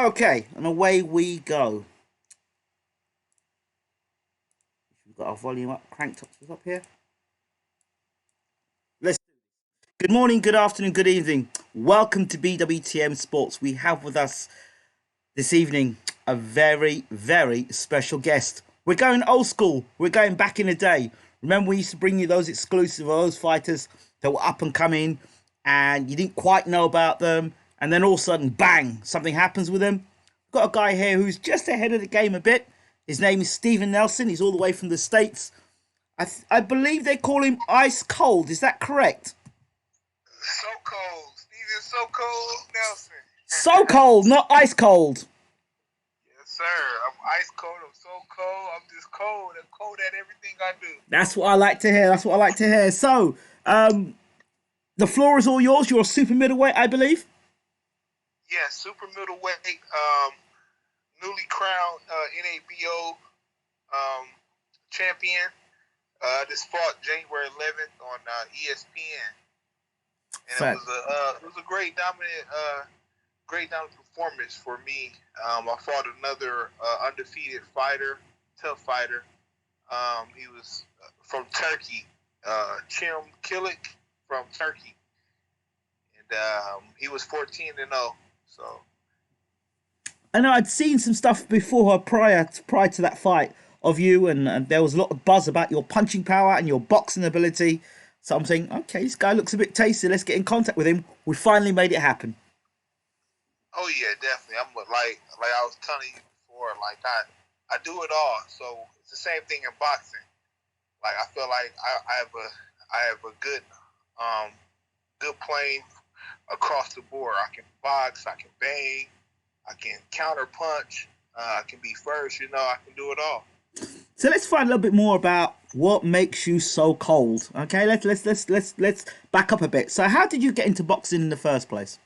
Okay, and away we go. We've got our volume up, cranked up here. Let's. Good morning, good afternoon, good evening. Welcome to BWTM Sports. We have with us this evening a very, very special guest. We're going old school. We're going back in the day. Remember, we used to bring you those exclusive, those fighters that were up and coming, and you didn't quite know about them, and then all of a sudden, bang, something happens with them. We've got a guy here who's just ahead of the game a bit. His name is Stephen Nelson. He's all the way from the States. I believe they call him Ice Cold. Is that correct? So cold. Steven So Cold Nelson. So cold, not ice cold. Yes, sir. I'm ice cold. I'm so cold. I'm just cold. I'm cold at everything I do. That's what I like to hear. That's what I like to hear. So, the floor is all yours. You're a super middleweight, I believe. Yeah, super middleweight, newly crowned NABO champion. This fought January 11th on ESPN, and Fact. it was a great dominant performance for me. I fought another undefeated fighter, tough fighter. He was from Turkey, Chim Kilik from Turkey, and he was 14-0. So I know I'd seen some stuff before prior to that fight of you, and there was a lot of buzz about your punching power and your boxing ability. So I'm saying, okay, this guy looks a bit tasty. Let's get in contact with him. We finally made it happen. oh yeah, definitely. I'm like I was telling you before. Like I do it all. So it's the same thing in boxing. Like I feel like I have a good plane across the board. I can box. I can bang. I can counter punch. I can be first. I can do it all. So let's find a little bit more about what makes you so cold. Okay, let's back up a bit. So how did you get into boxing in the first place?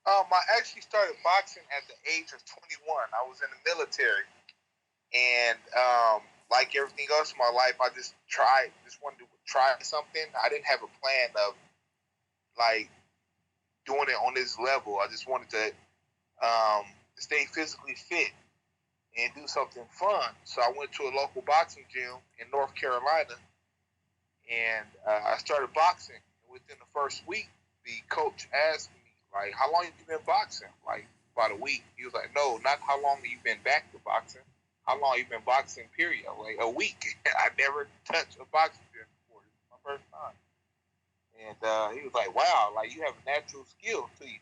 I actually started boxing at the age of 21. I was in the military, and like everything else in my life, I just wanted to try something. I didn't have a plan of like doing it on this level. I just wanted to stay physically fit and do something fun. So I went to a local boxing gym in North Carolina, and I started boxing. Within the first week, the coach asked me, like, how long have you been boxing? Like, about a week. He was like, no, not how long have you been back to boxing. How long have you been boxing, period? Like, a week. I never touched a boxing gym before. This was my first time. And he was like, wow, like, you have a natural skill to you.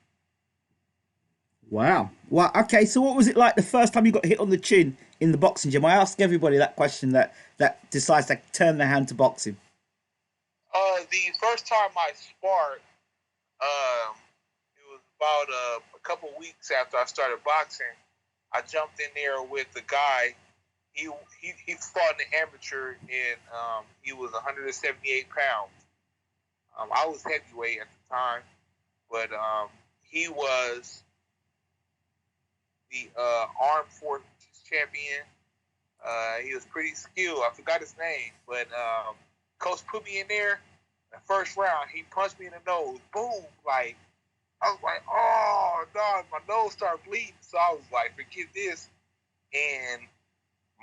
Wow. Well, okay. So what was it like the first time you got hit on the chin in the boxing gym? I ask everybody that question that decides to turn their hand to boxing. The first time I sparred, it was about a couple weeks after I started boxing. I jumped in there with the guy. He fought in the amateur, and he was 178 pounds. I was heavyweight at the time, but he was the armed forces champion. He was pretty skilled. I forgot his name, but coach put me in there. The first round, he punched me in the nose. Boom! Like I was like, oh no, my nose started bleeding. So I was like, forget this. And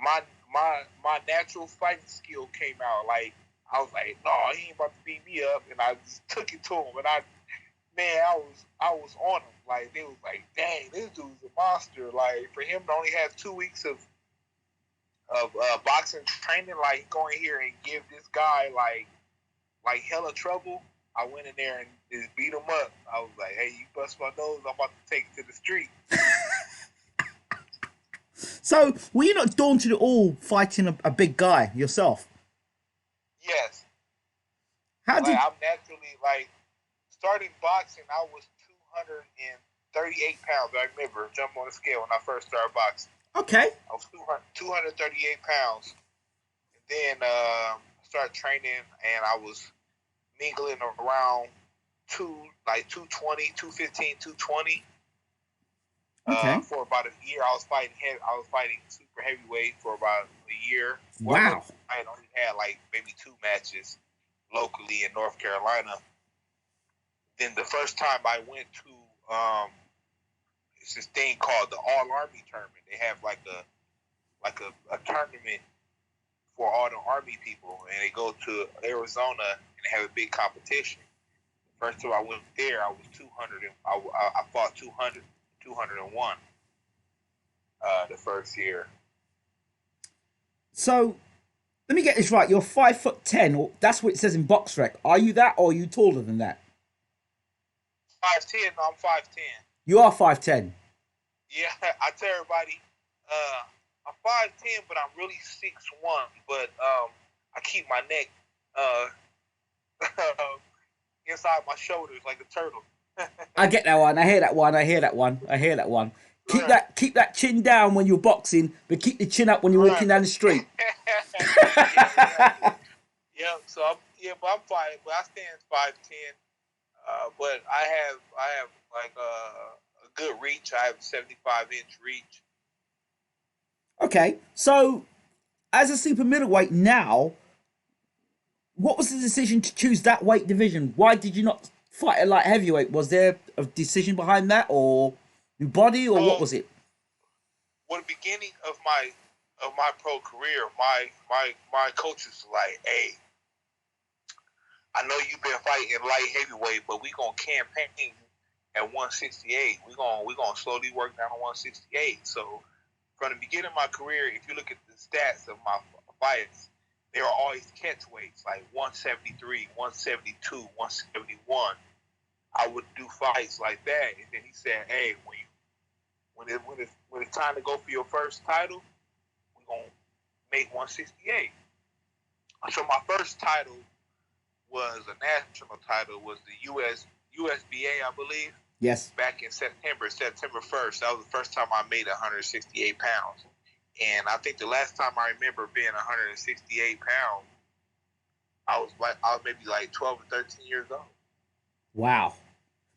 my my natural fighting skill came out. Like I was like, no, he ain't about to beat me up. And I just took it to him. And I was on him. Like they was like, dang, this dude's a monster. Like for him to only have 2 weeks of boxing training, like go in here and give this guy like hella trouble. I went in there and just beat him up. I was like, hey, you bust my nose, I'm about to take it to the street. So were you not daunted at all fighting a big guy yourself? Yes. How Like did? I'm naturally like starting boxing, I was 238 pounds. I remember jumping on the scale when I first started boxing. Okay. I was 238 pounds. And then I started training and I was mingling around like 220, 215, 220. Okay. For about a year, I was fighting super heavyweight for about a year. Wow. I had only had like maybe 2 matches locally in North Carolina. Then the first time I went to it's this thing called the All Army tournament. They have a tournament for all the Army people, and they go to Arizona and they have a big competition. First time I went there, I was 200. I fought 200, 201 the first year. So let me get this right. You're 5'10". Or that's what it says in box rec. Are you that, or are you taller than that? 5'10". No, I'm 5'10". You are 5'10". Yeah, I tell everybody, I'm 5'10", but I'm really 6'1". But I keep my neck inside my shoulders like a turtle. I get that one. I hear that one. I hear that one. I hear that one. Right. Keep that chin down when you're boxing, but keep the chin up when you're walking down the street. Yeah, so but I'm 5, but I stand 5'10". But I have like a good reach. I have 75-inch reach. Okay, so as a super middleweight now, what was the decision to choose that weight division? Why did you not fight at light heavyweight? Was there a decision behind that, or your body, or what was it? Well, the beginning of my pro career, my coaches were like, "Hey, I know you've been fighting light heavyweight, but we gonna campaign at 168. We gonna slowly work down to 168." So from the beginning of my career, if you look at the stats of my fights, they were always catch weights like 173, 172, 171. I would do fights like that, and then he said, "Hey, when it's time to go for your first title, we're gonna make 168." So my first title was a national title, was the USBA, I believe. Yes. Back in September 1st. That was the first time I made 168 pounds. And I think the last time I remember being 168 pounds, I was maybe like 12 or 13 years old. Wow.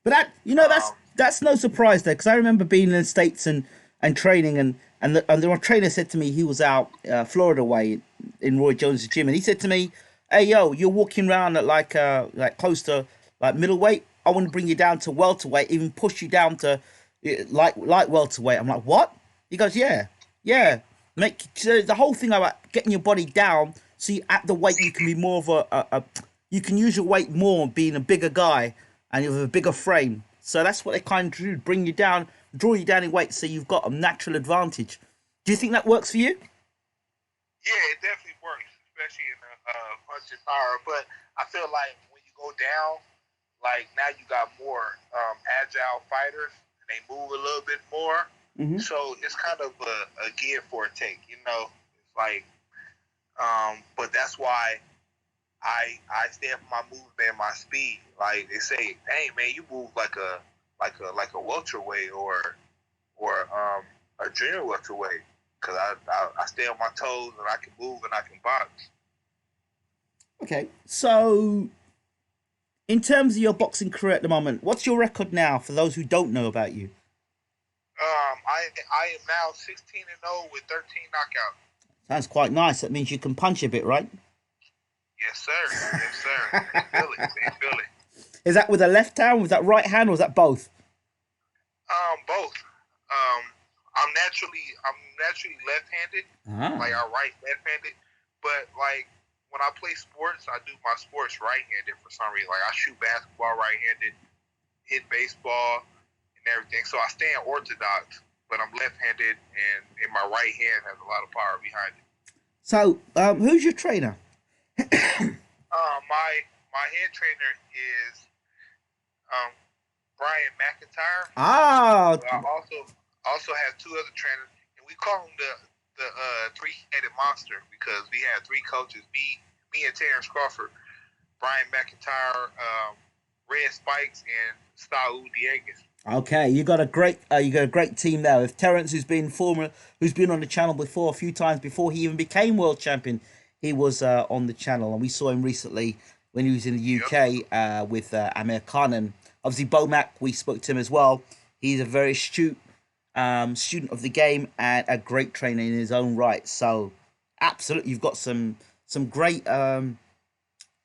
But that's no surprise there, because I remember being in the States and training, and the trainer said to me, he was out Florida way in Roy Jones' gym, and he said to me, "Hey yo, you're walking around at like close to like middleweight. I want to bring you down to welterweight, even push you down to light welterweight." I'm like, "What?" He goes, "Yeah, make so the whole thing about getting your body down so you at the weight you can be more of a you can use your weight more, being a bigger guy and you have a bigger frame. So that's what they kind of do, bring you down, draw you down in weight, so you've got a natural advantage." Do you think that works for you? Yeah, it definitely works, especially in punching power. But I feel like when you go down, like now you got more agile fighters, and they move a little bit more. Mm-hmm. So it's kind of a give for a take, It's like, but that's why I stay up my movement and my speed. Like they say, "Hey man, you move like a welterweight or a junior welterweight," because I stay on my toes and I can move and I can box. Okay, so in terms of your boxing career at the moment, what's your record now for those who don't know about you? I am now 16-0 with 13 knockouts. Sounds quite nice. That means you can punch a bit, right? Yes, sir. Yes, sir. They feel it. They feel it. Is that with a left hand, with that right hand, or is that both? Both. I'm naturally left-handed. Like I write left-handed, but like when I play sports, I do my sports right-handed for some reason. Like I shoot basketball right-handed, hit baseball, and everything. So I stand orthodox, but I'm left-handed, and in my right hand has a lot of power behind it. So, who's your trainer? My head trainer is Brian McIntyre. Ah, I also have two other trainers, and we call him the three-headed monster because we had three coaches: me and Terrence Crawford, Brian McIntyre, Red Spikes, and Saul Dieguez. Okay, you got a great team there with Terrence, who's been on the channel before a few times before he even became world champion. He was on the channel, and we saw him recently when he was in the UK with Amir Khan, and obviously Bomac. We spoke to him as well. He's a very astute student of the game and a great trainer in his own right. So, absolutely, you've got some great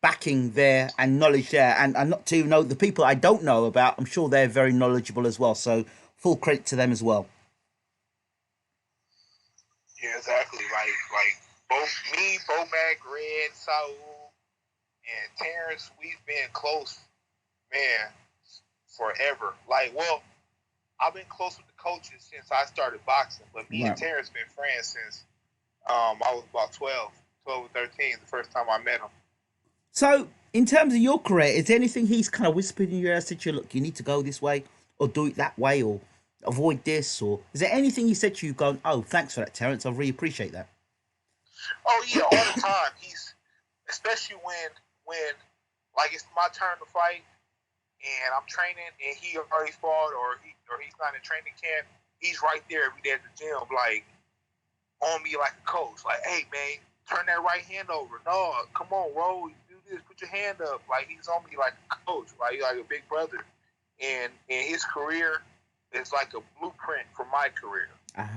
backing there and knowledge there, and not to know the people I don't know about. I'm sure they're very knowledgeable as well. So full credit to them as well. Yeah, exactly. Like both me, Bomac, Red, Saul, and Terrence, we've been close, man, forever. Like, well, I've been close with the coaches since I started boxing, but me and Right. Terrence been friends since I was about 12 or 13, the first time I met him. So in terms of your career, is there anything he's kind of whispered in your ear, said to you, look, you need to go this way, or do it that way, or avoid this, or is there anything he said to you, going, oh, thanks for that, Terrence, I really appreciate that. Oh yeah, all the time. He's especially when like it's my turn to fight and I'm training and he already fought or he's not in training camp. He's right there every day at the gym, like on me like a coach. Like, hey man, turn that right hand over. No, come on, roll. Do this. Put your hand up. Like he's on me like a coach, like a big brother. And his career is like a blueprint for my career. Ah.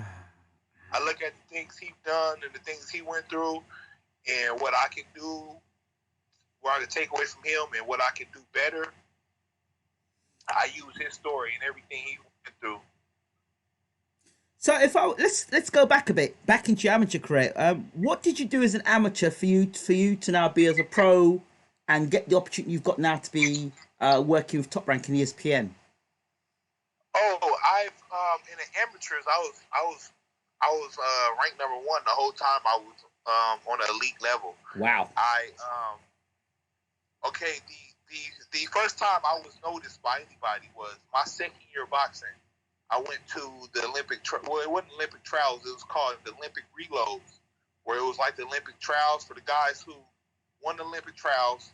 I look at the things he's done and the things he went through, and what I can do, what I can take away from him, and what I can do better. I use his story and everything he went through. So if I let's go back a bit, back into your amateur career. What did you do as an amateur for you to now be as a pro and get the opportunity you've got now to be working with Top Rank in ESPN? Oh, I've in the amateurs, I was ranked number one the whole time I was on the elite level. Wow. I okay the first time I was noticed by anybody was my second year of boxing. I went to the well, it wasn't Olympic trials. It was called the Olympic reloads, where it was like the Olympic trials for the guys who won the Olympic trials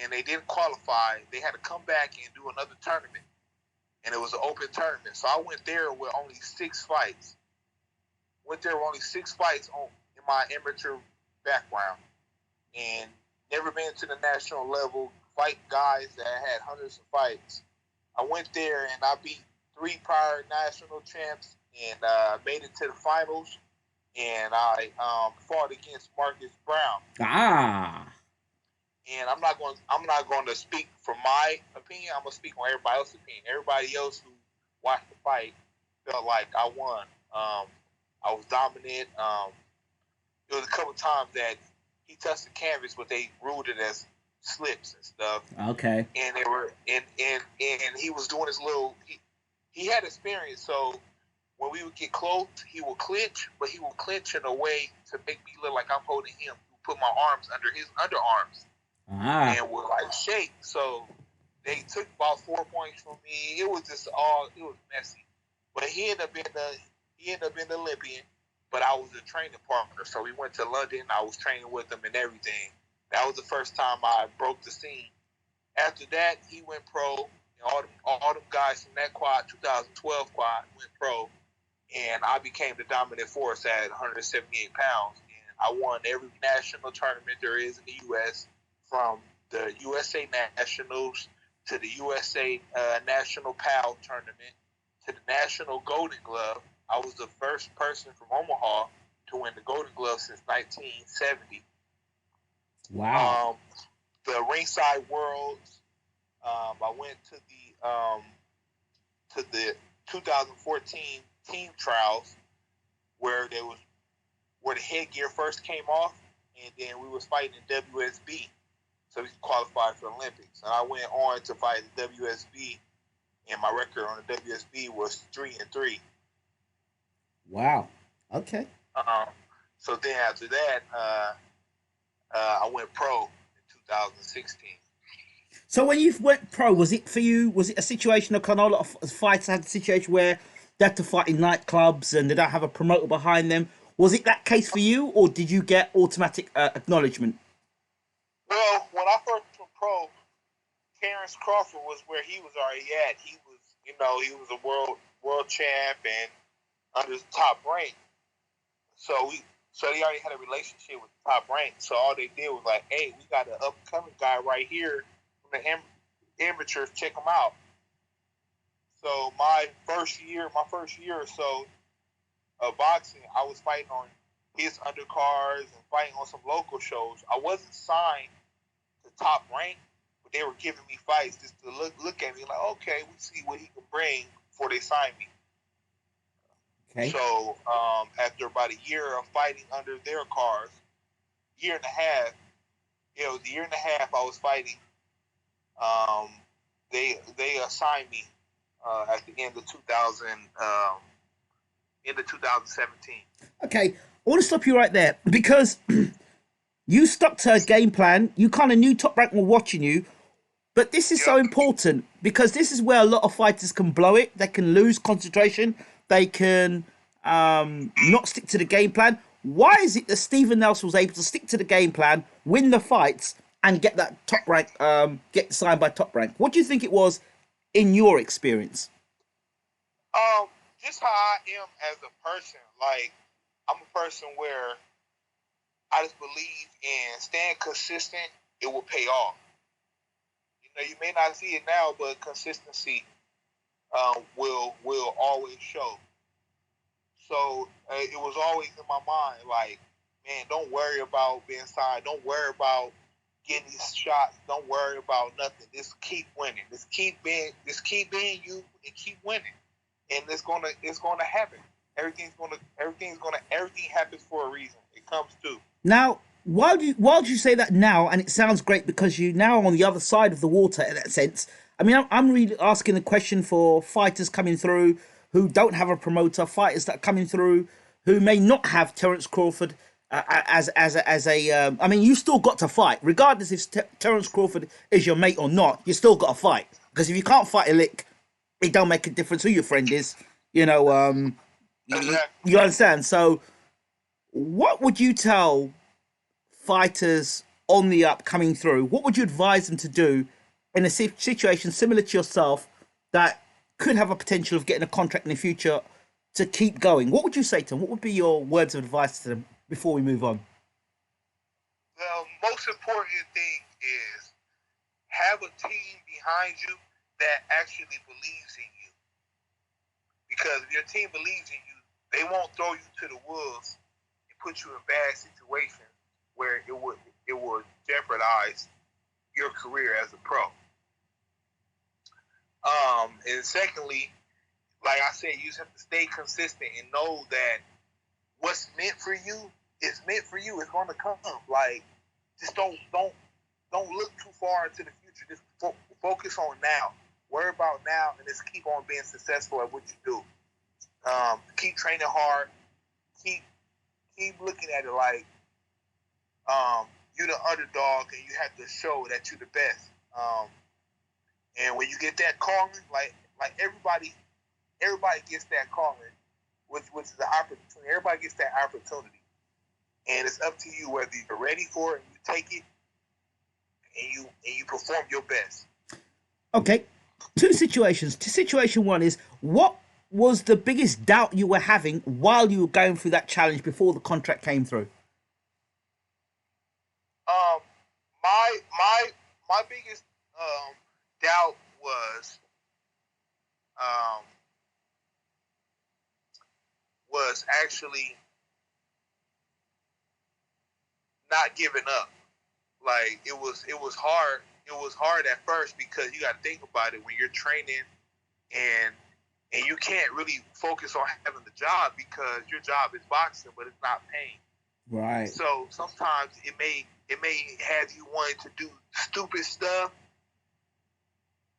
and they didn't qualify. They had to come back and do another tournament, and it was an open tournament. So I went there with only 6 fights. Went there with only 6 fights in my amateur background, and never been to the national level, fight guys that had hundreds of fights. I went there and I beat 3 prior national champs and made it to the finals. And I fought against Marcus Brown. Ah. And I'm not going to speak from my opinion. I'm gonna speak on everybody else's opinion. Everybody else who watched the fight felt like I won. I was dominant. It was a couple times that he touched the canvas, but they ruled it as slips and stuff. Okay. And they were and he was doing his little. He had experience, so when we would get close, he would clinch, but he would clinch in a way to make me look like I'm holding him. He would put my arms under his underarms Ah. and would like shake. So they took about 4 points from me. It was messy. But he ended up being the Olympian. But I was a training partner, so we went to London. I was training with him and everything. That was the first time I broke the scene. After that, he went pro. And all them guys from that quad, 2012 quad, went pro. And I became the dominant force at 178 pounds. And I won every national tournament there is in the U.S., from the USA Nationals to the USA National PAL tournament to the National Golden Glove. I was the first person from Omaha to win the Golden Glove since 1970. Wow. The Ringside Worlds. I went to the 2014 team trials where the headgear first came off, and then we was fighting in WSB, so we qualified for the Olympics. And I went on to fight the WSB, and my record on the WSB was 3-3. Wow. Okay. So then after that, I went pro in 2016. So when you went pro, was it for you? Was it a situation of kind of a lot of fighters had a situation where they had to fight in nightclubs and they don't have a promoter behind them? Was it that case for you, or did you get automatic acknowledgement? Well, when I first went pro, Terrence Crawford was where he was already at. He was a world champ and under the top rank. So they already had a relationship with the top rank. So all they did was like, hey, we got an upcoming guy right here from the amateurs. Check him out. So my first year or so of boxing, I was fighting on his undercards and fighting on some local shows. I wasn't signed to top rank, but they were giving me fights just to look at me like, okay, we see what he can bring before they sign me. Okay. So after about a year of fighting under their cars, year and a half, it was a year and a half I was fighting. They assigned me at the end of 2017. Okay, I want to stop you right there because you stuck to a game plan. You kind of knew Top Rank were watching you, but this is so Yep. important because this is where a lot of fighters can blow it. They can lose concentration. They can not stick to the game plan. Why is it that Stephen Nelson was able to stick to the game plan, win the fights, and get that Top Rank, get signed by Top Rank? What do you think it was in your experience? Just how I am as a person. Like, I'm a person where I just believe in staying consistent. It will pay off. You know, you may not see it now, but consistency will always show. So it was always in my mind, like, man, don't worry about being signed. Don't worry about getting these shots. Don't worry about nothing. Just keep winning. Just keep being you and keep winning. And it's gonna happen. Everything happens for a reason. It comes to. Now, why do you say that now? And it sounds great because you now on the other side of the water in that sense. I mean, I'm really asking the question for fighters coming through who don't have a promoter, fighters that are coming through who may not have Terence Crawford as a. I mean, you still got to fight, regardless if Terence Crawford is your mate or not. You still got to fight because if you can't fight a lick, it don't make a difference who your friend is. You know, Exactly. you understand. So, what would you tell fighters on the up coming through? What would you advise them to do in a situation similar to yourself that could have a potential of getting a contract in the future to keep going? What would you say to them? What would be your words of advice to them before we move on? The most important thing is have a team behind you that actually believes in you. Because if your team believes in you, they won't throw you to the wolves and put you in bad situations where it would jeopardize your career as a pro. And secondly, like I said, you just have to stay consistent and know that what's meant for you is meant for you. It's going to come. Like, just don't look too far into the future. Just focus on now. Worry about now, and just keep on being successful at what you do. Keep training hard. Keep looking at it like you're the underdog, and you have to show that you're the best. And when you get that calling, like everybody gets that calling, which is the opportunity. Everybody gets that opportunity, and it's up to you whether you're ready for it and you take it, and you perform your best. Okay, two situations. Situation one is what was the biggest doubt you were having while you were going through that challenge before the contract came through? My biggest doubt um, was actually not giving up. Like it was hard. It was hard at first because you got to think about it when you're training and you can't really focus on having the job because your job is boxing, but it's not paying. Right. So sometimes it may have you wanting to do stupid stuff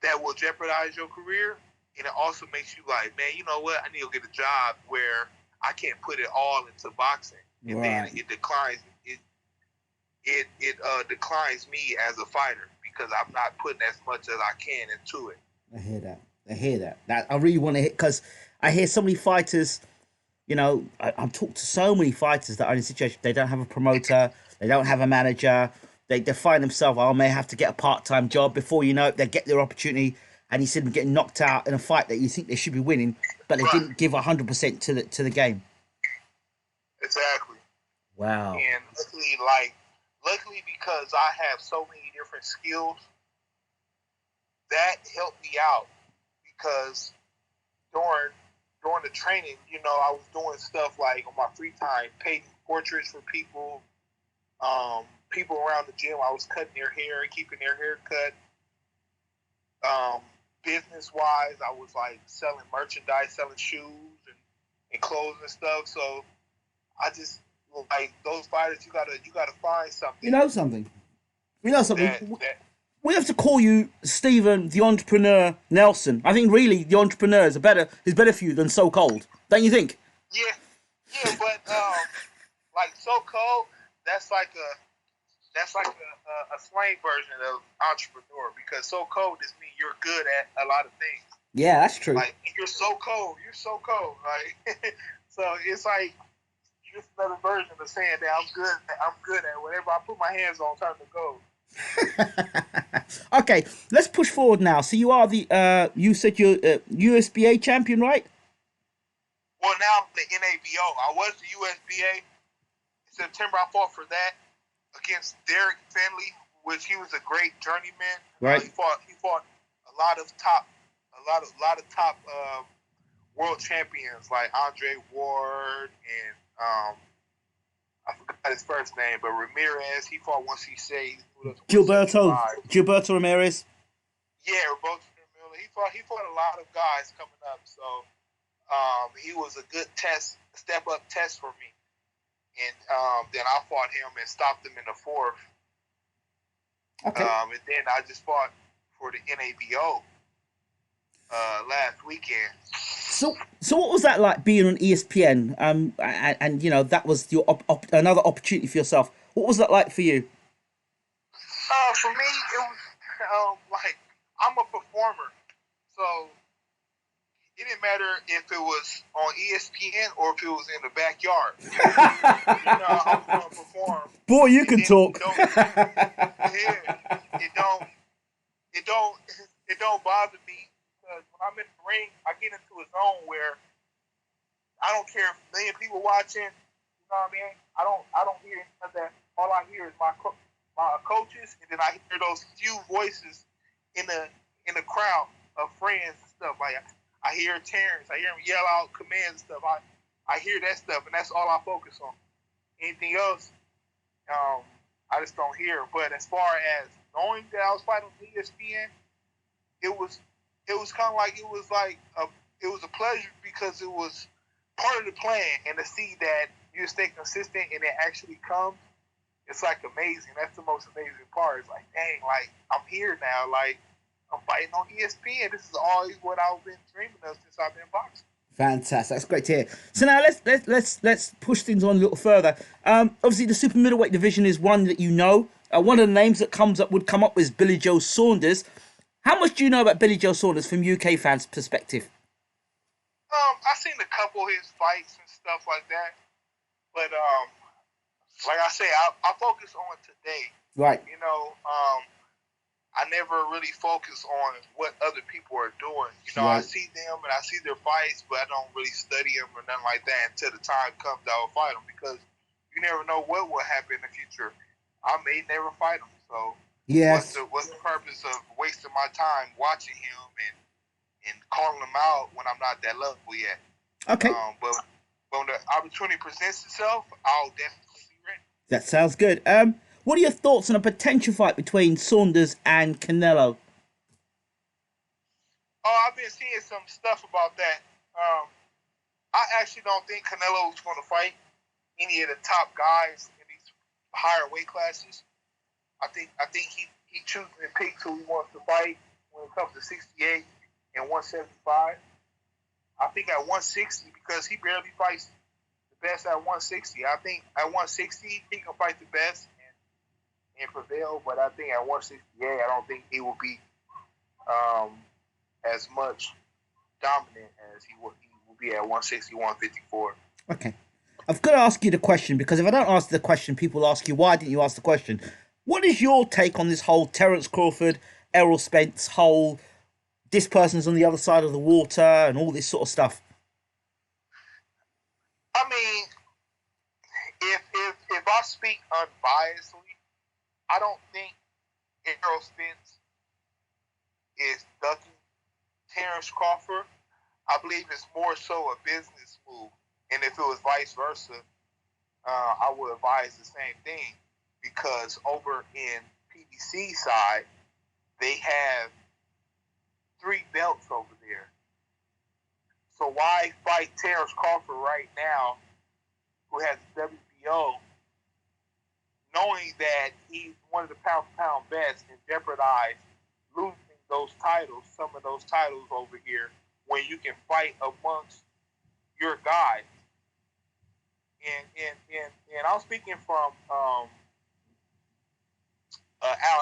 that will jeopardize your career, and it also makes you like, man, you know what? I need to get a job where I can't put it all into boxing, and Right. then it declines declines me as a fighter because I'm not putting as much as I can into it. I hear that. I hear that. That I really want to hit because I hear so many fighters. You know, I'm talking to so many fighters that are in a situation they don't have a promoter, they don't have a manager, they find themselves, I may have to get a part-time job. Before you know it, they get their opportunity, and you see them getting knocked out in a fight that you think they should be winning, but they Right. didn't give 100% to the game. Exactly. Wow. And luckily because I have so many different skills, that helped me out because during the training, I was doing stuff like on my free time, painting portraits for people, people around the gym. I was cutting their hair, keeping their hair cut. Business wise, I was like selling merchandise, selling shoes and clothes and stuff. So I just like those fighters. You gotta find something. You know something? You know something? That We have to call you Stephen, the entrepreneur Nelson. I think really the entrepreneur is better for you than so cold. Don't you think? yeah, yeah, but like so cold. That's like a slang version of entrepreneur because so cold just means you're good at a lot of things. Yeah, that's true. Like you're so cold. Like so it's like just another version of saying that I'm good at whatever I put my hands on turn to gold. Okay, let's push forward now. So you are you said you're USBA champion, right? Well, now I'm the NABO. I was the USBA. In September, I fought for that against Derek Finley, which he was a great journeyman. Right. He fought a lot of top world champions like Andre Ward and I forgot his first name, but Ramirez. He fought once he said Gilberto Ramirez. Yeah, Roberto Ramirez. He fought a lot of guys coming up, so he was a good step up test for me. And then I fought him and stopped him in the fourth. Okay. And then I just fought for the NABO last weekend. So what was that like being on ESPN? And you know that was your another opportunity for yourself. What was that like for you? For me, it was like I'm a performer, so it didn't matter if it was on ESPN or if it was in the backyard. I was going to perform. Boy, you can talk. It don't bother me because when I'm in the ring, I get into a zone where I don't care if a million people watching. You know what I mean? I don't hear any of that. All I hear is my coaches, and then I hear those few voices in the crowd of friends and stuff. Like I hear Terrence, I hear him yell out commands and stuff. I hear that stuff, and that's all I focus on. Anything else, I just don't hear. But as far as knowing that I was fighting on ESPN, it was kind of like it was a pleasure because it was part of the plan, and to see that you stay consistent and it actually comes, it's like amazing. That's the most amazing part. It's like, dang, like I'm here now, like I'm fighting on ESPN. This is always what I've been dreaming of since I've been boxing. Fantastic, that's great to hear. So now let's push things on a little further. Obviously, the super middleweight division is one that you know. One of the names that would come up is Billy Joe Saunders. How much do you know about Billy Joe Saunders from UK fans' perspective? I've seen a couple of his fights and stuff like that, but like I say, I focus on today. Right. I never really focus on what other people are doing. Right. I see them and I see their fights, but I don't really study them or nothing like that until the time comes I will fight them because you never know what will happen in the future. I may never fight them. So yes. What's the purpose of wasting my time watching him and calling him out when I'm not that level yet? Okay. But when the opportunity presents itself, I'll definitely be ready. That sounds good. What are your thoughts on a potential fight between Saunders and Canelo? Oh, I've been seeing some stuff about that. I actually don't think Canelo is going to fight any of the top guys in these higher weight classes. I think he chooses and picks who he wants to fight when it comes to 68 and 175. I think at 160, because he barely fights the best at 160. I think at 160 he can fight the best and prevail, but I think at 168 I don't think he will be as much dominant as he will be at 160, 154. Okay. I've got to ask you the question, because if I don't ask the question, people ask you, why didn't you ask the question? What is your take on this whole Terence Crawford, Errol Spence whole, this person's on the other side of the water and all this sort of stuff? I mean, if I speak unbiasedly, I don't think Errol Spence is ducking Terence Crawford. I believe it's more so a business move. And if it was vice versa, I would advise the same thing. because over in PBC side, they have 3 belts over there. So why fight Terrence Crawford right now, who has the WBO, knowing that he's one of the pound-for-pound best, and jeopardize losing those titles, some of those titles over here, when you can fight amongst your guys. And I'm speaking from Al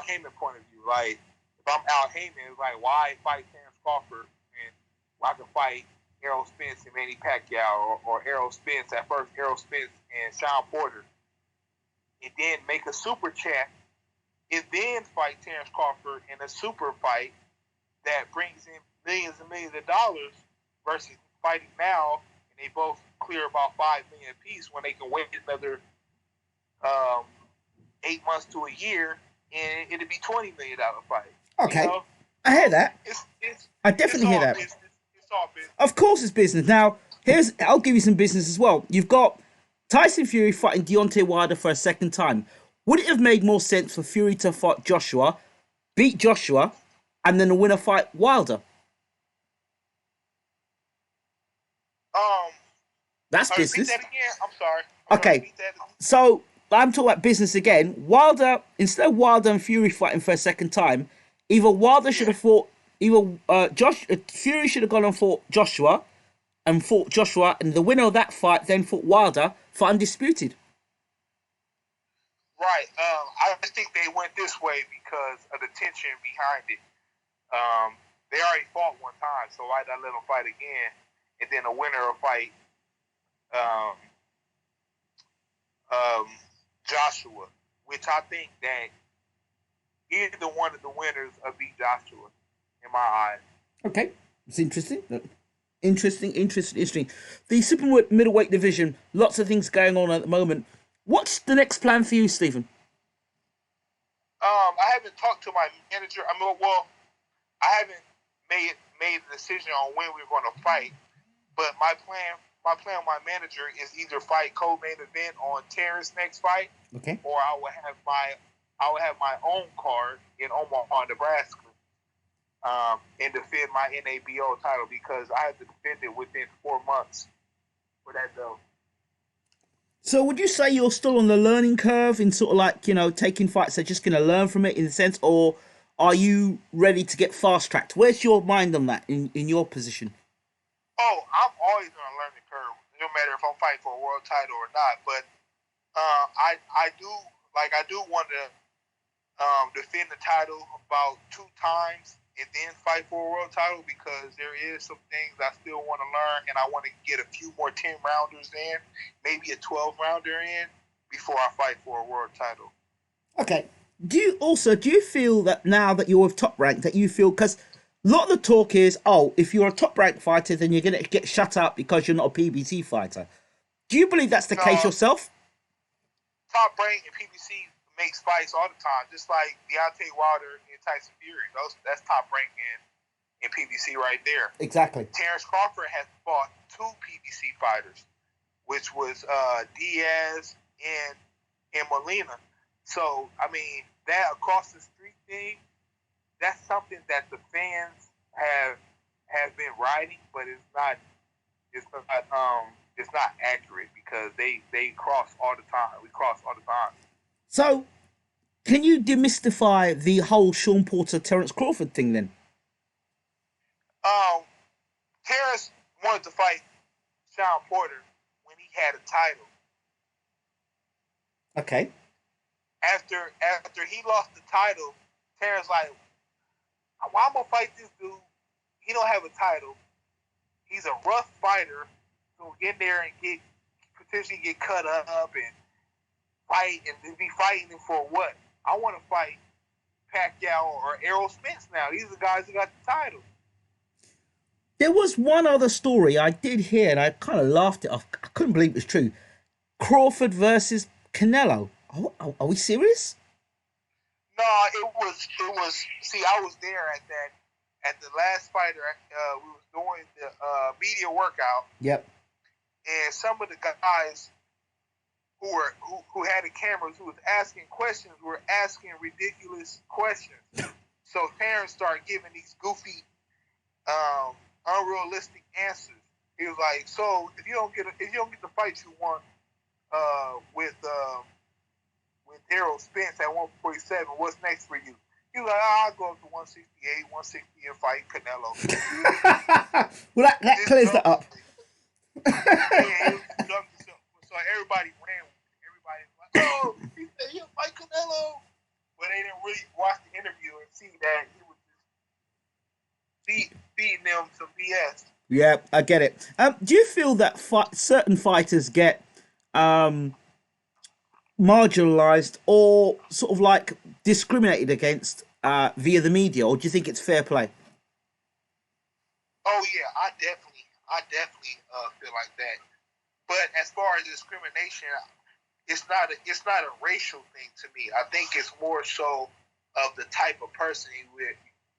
Heyman point of view. Like, if I'm Al Heyman, it's like, why fight Terrence Crawford and I can fight Errol Spence and Manny Pacquiao, or Errol Spence, at first Errol Spence and Sean Porter, and then make a super champ, and then fight Terrence Crawford in a super fight that brings in millions and millions of dollars, versus fighting now, and they both clear about $5 million apiece, when they can wait another 8 months to a year, and it'd be $20 million fight. Okay, you know? I hear that. I definitely hear that. It's all business. Of course, it's business. Now, I'll give you some business as well. You've got Tyson Fury fighting Deontay Wilder for a second time. Would it have made more sense for Fury to fight Joshua, beat Joshua, and then the winner fight Wilder? That's business. Repeat that again. I'm sorry. Okay, so I'm talking about business again. Wilder, instead of Wilder and Fury fighting for a second time, either Wilder should have fought, Fury should have gone and fought Joshua, and the winner of that fight then fought Wilder for undisputed. Right. I just think they went this way because of the tension behind it. They already fought one time, so why not let them fight again? And then the winner will fight Joshua, which I think that either one of the winners will beat Joshua, in my eyes. Okay, it's interesting. Interesting. The super middleweight division, lots of things going on at the moment. What's the next plan for you, Stephen? I haven't talked to my manager. I haven't made a decision on when we're going to fight. But my plan with my manager is either fight co-main event on Terrence's next fight, okay, or I will have my own card in Omaha, Nebraska, and defend my NABO title, because I have to defend it within 4 months for that though. So would you say you're still on the learning curve in sort of like, taking fights, they're just going to learn from it in a sense, or are you ready to get fast-tracked? Where's your mind on that in your position? Oh, I'm always going to learn the curve, no matter if I'm fighting for a world title or not. But I do want to defend the title about 2 times and then fight for a world title, because there is some things I still want to learn, and I want to get a few more 10-rounders in, maybe a 12-rounder in, before I fight for a world title. Okay. Do you feel that now that you're with Top Rank, that you feel, because a lot of the talk is, if you're a Top Rank fighter, then you're going to get shut up because you're not a PBC fighter. Do you believe that's the case yourself? Top Rank and PBC makes fights all the time, just like Deontay Wilder and Tyson Fury. That's Top Rank in PBC right there. Exactly. Terrence Crawford has fought 2 PBC fighters, which was Diaz and Molina. So, I mean, that across the street thing, that's something that the fans have been writing, but it's not accurate, because they cross all the time. We cross all the time. So, can you demystify the whole Sean Porter Terrence Crawford thing then? Terrence wanted to fight Sean Porter when he had a title. Okay. After he lost the title, Terrence like, why I'm gonna fight this dude? He don't have a title. He's a rough fighter, so get there and potentially get cut up and fight, and be fighting him for what? I want to fight Pacquiao or Errol Spence now. These are the guys who got the title. There was one other story I did hear, and I kind of laughed it off. I couldn't believe it was true. Crawford versus Canelo. Are we serious? No, it was. See, I was there at the last fighter. We was doing the media workout. Yep. And some of the guys who had the cameras, who was asking questions, were asking ridiculous questions. So Terrence started giving these goofy, unrealistic answers. He was like, "So if you don't get the fight you want with Errol Spence at 147, what's next for you?" He was like, "I'll go up to 168, 160 and fight Canelo." Well, that clears that up. Yeah, so everybody ran with it. Everybody was like, "Oh, he said he'll fight Canelo," but they didn't really watch the interview and see that he was just feeding them some BS. Yeah, I get it. Do you feel that certain fighters get marginalized or sort of like discriminated against via the media, or do you think it's fair play? Oh yeah, I definitely feel like that. But as far as discrimination, it's not a racial thing to me. I think it's more so of the type of person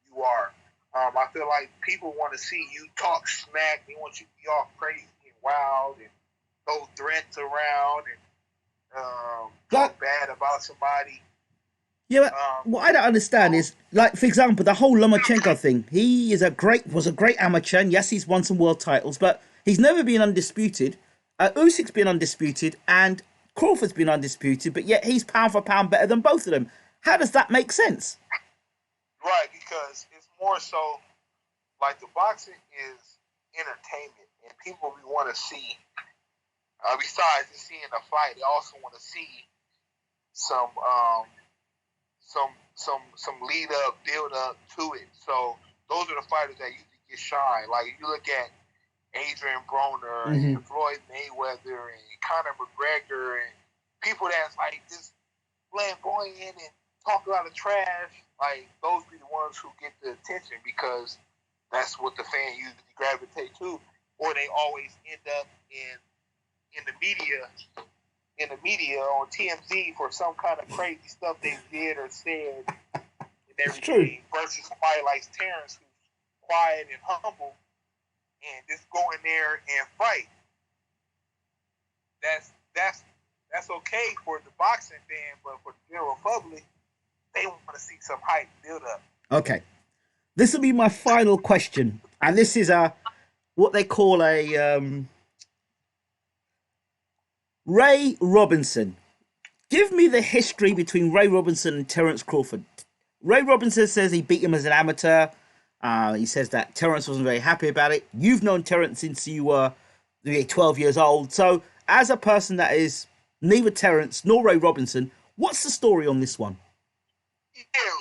you are. I feel like people want to see you talk smack. They want you to be all crazy and wild and throw threats around and But talk bad about somebody. yeah, but what I don't understand is, like, for example, the whole Lomachenko thing. He was a great amateur, and yes, he's won some world titles, but he's never been undisputed. Usyk's been undisputed, and Crawford's been undisputed, but yet he's pound for pound better than both of them. How does that make sense? Right, because it's more so like the boxing is entertainment, and people we want to see. Besides just seeing a fight, they also want to see some some lead up, build up to it. So those are the fighters that usually get shine. Like if you look at Adrian Broner Mm-hmm. and Floyd Mayweather and Conor McGregor and people that's like just flamboyant and talk a lot of trash, like those be the ones who get the attention because that's what the fan usually gravitate to, or they always end up in the media on TMZ for some kind of crazy stuff they did or said and everything. Versus somebody like Terrence who's quiet and humble and just go in there and fight. That's okay for the boxing fan, but for the general public, they want to see some hype build up. Okay, this will be my final question, and this is what they call a Ray Robinson. Give me the history between Ray Robinson and Terence Crawford. Ray Robinson says he beat him as an amateur. He says that Terence wasn't very happy about it. You've known Terence since you were 12 years old. So, as a person that is neither Terence nor Ray Robinson, what's the story on this one? Yeah,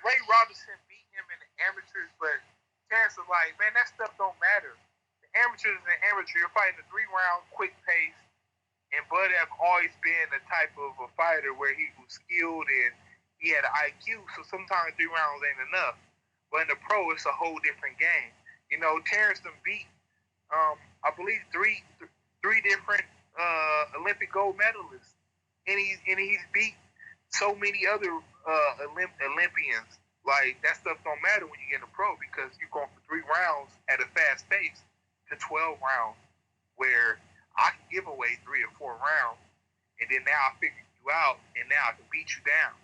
Ray Robinson beat him in the amateurs, but Terence was like, man, that stuff don't matter. The amateurs is an amateur. You're fighting a 3-round quick pace. And Bud have always been the type of a fighter where he was skilled and he had an IQ, so sometimes 3 rounds ain't enough. But in the pro, it's a whole different game. You know, Terrence done beat, I believe, three different Olympic gold medalists, and he's beat so many other Olympians. Like that stuff don't matter when you get in the pro because you're going for 3 rounds at a fast pace to 12 rounds, where I can give away 3 or 4 rounds, and then now I figure you out, and now I can beat you down.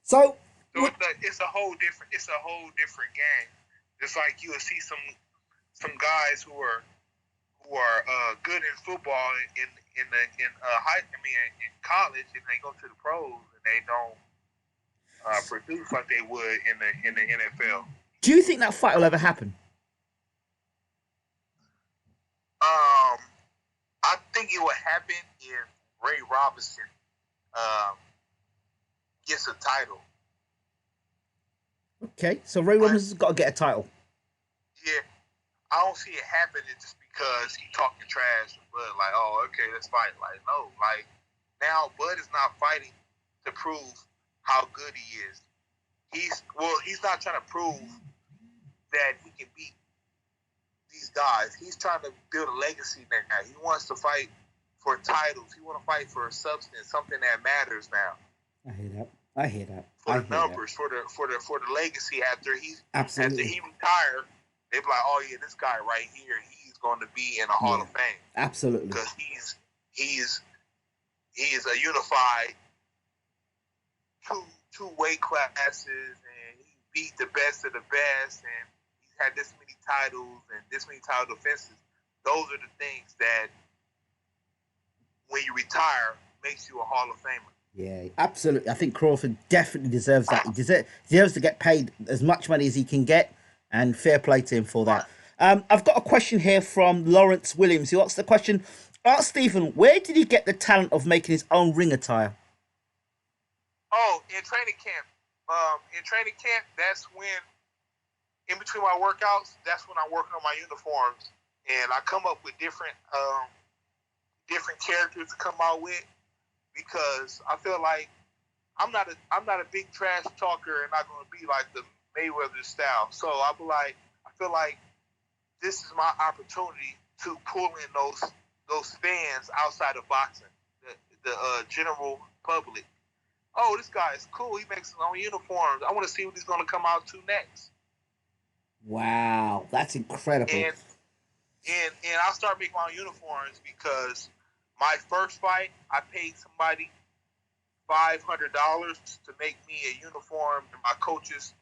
So it's a whole different game. Just like you will see some guys who are good in football in college, and they go to the pros and they don't produce like they would in the NFL. Do you think that fight will ever happen? I think it would happen if Ray Robinson gets a title. Okay, so Ray Robinson's got to get a title. Yeah, I don't see it happening just because he talking trash to Bud. Like, oh, okay, let's fight. Like, no, like now Bud is not fighting to prove how good he is. He's not trying to prove that he can beat these guys. He's trying to build a legacy now. He wants to fight for titles. He wants to fight for substance, something that matters now. I hear that. For the numbers, for the legacy after he Absolutely. after he retired, They'd be like, oh yeah, this guy right here, he's going to be in a Hall of Fame. Absolutely. Because he's a unified two weight classes, and he beat the best of the best, and he's had this many titles and this many title defenses. Those are the things that, when you retire, makes you a Hall of Famer. Yeah, absolutely. I think Crawford definitely deserves that. He deserves to get paid as much money as he can get, and fair play to him for that. I've got a question here from Lawrence Williams, who asks the question, ask Stephen, where did he get the talent of making his own ring attire? Oh, in training camp. That's when, in between my workouts, that's when I work on my uniforms, and I come up with different characters to come out with, because I feel like I'm not a big trash talker, and not going to be like the Mayweather style. So I feel like this is my opportunity to pull in those fans outside of boxing, the general public. Oh, this guy is cool. He makes his own uniforms. I want to see what he's going to come out to next. Wow, that's incredible. And I'll start making my own uniforms, because my first fight, I paid somebody $500 to make me a uniform and my coach's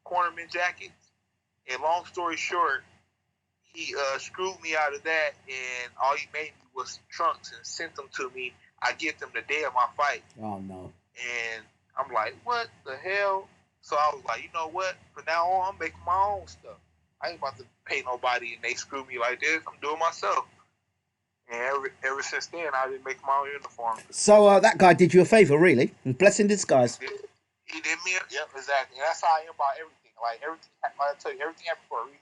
cornerman jackets. And long story short, he screwed me out of that, and all he made me was trunks and sent them to me. I get them the day of my fight. Oh, no. And I'm like, what the hell? So I was like, you know what? From now on, I'm making my own stuff. I ain't about to pay nobody and they screw me like this. I'm doing myself. And ever since then, I've been making my own uniform. So that guy did you a favor, really? Blessing in disguise. He did me. Yep, exactly. And that's how I am about everything. Like I tell you, everything happened for a reason.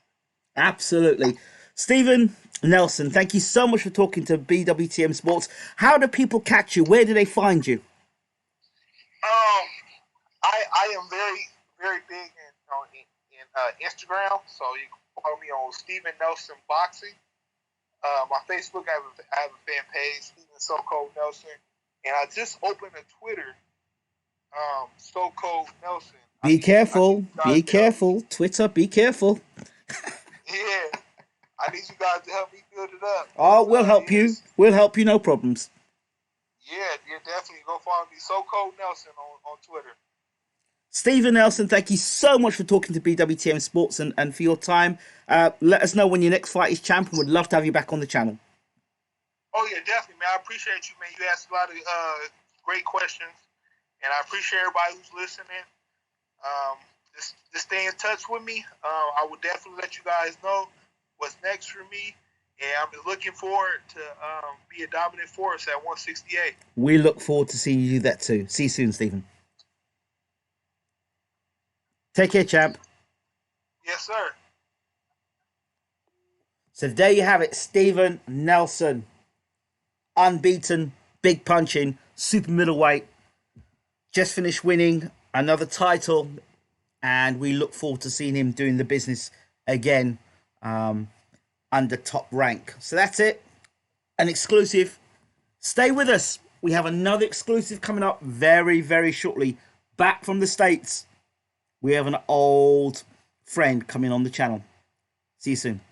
Absolutely. Stephen Nelson, thank you so much for talking to BWTM Sports. How do people catch you? Where do they find you? I am very, very big in Instagram, so you can follow me on Stephen Nelson Boxing. My Facebook, I have a fan page, Stephen So Cold Nelson, and I just opened a Twitter, So Cold Nelson. Be careful, Twitter, be careful. Yeah, I need you guys to help me build it up. Oh, we'll help you. We'll help you, no problems. Yeah, definitely. Go follow me, So Cold Nelson on Twitter. Stephen Nelson, thank you so much for talking to BWTM Sports and for your time. Let us know when your next fight is champion. We'd love to have you back on the channel. Oh, yeah, definitely, man. I appreciate you, man. You asked a lot of great questions, and I appreciate everybody who's listening. Just stay in touch with me. I will definitely let you guys know what's next for me, and I'm looking forward to be a dominant force at 168. We look forward to seeing you do that too. See you soon, Stephen. Take care, champ. Yes, sir. So there you have it, Stephen Nelson. Unbeaten, big punching, super middleweight. Just finished winning another title, and we look forward to seeing him doing the business again under Top Rank. So that's it. An exclusive. Stay with us. We have another exclusive coming up very, very shortly. Back from the States. We have an old friend coming on the channel. See you soon.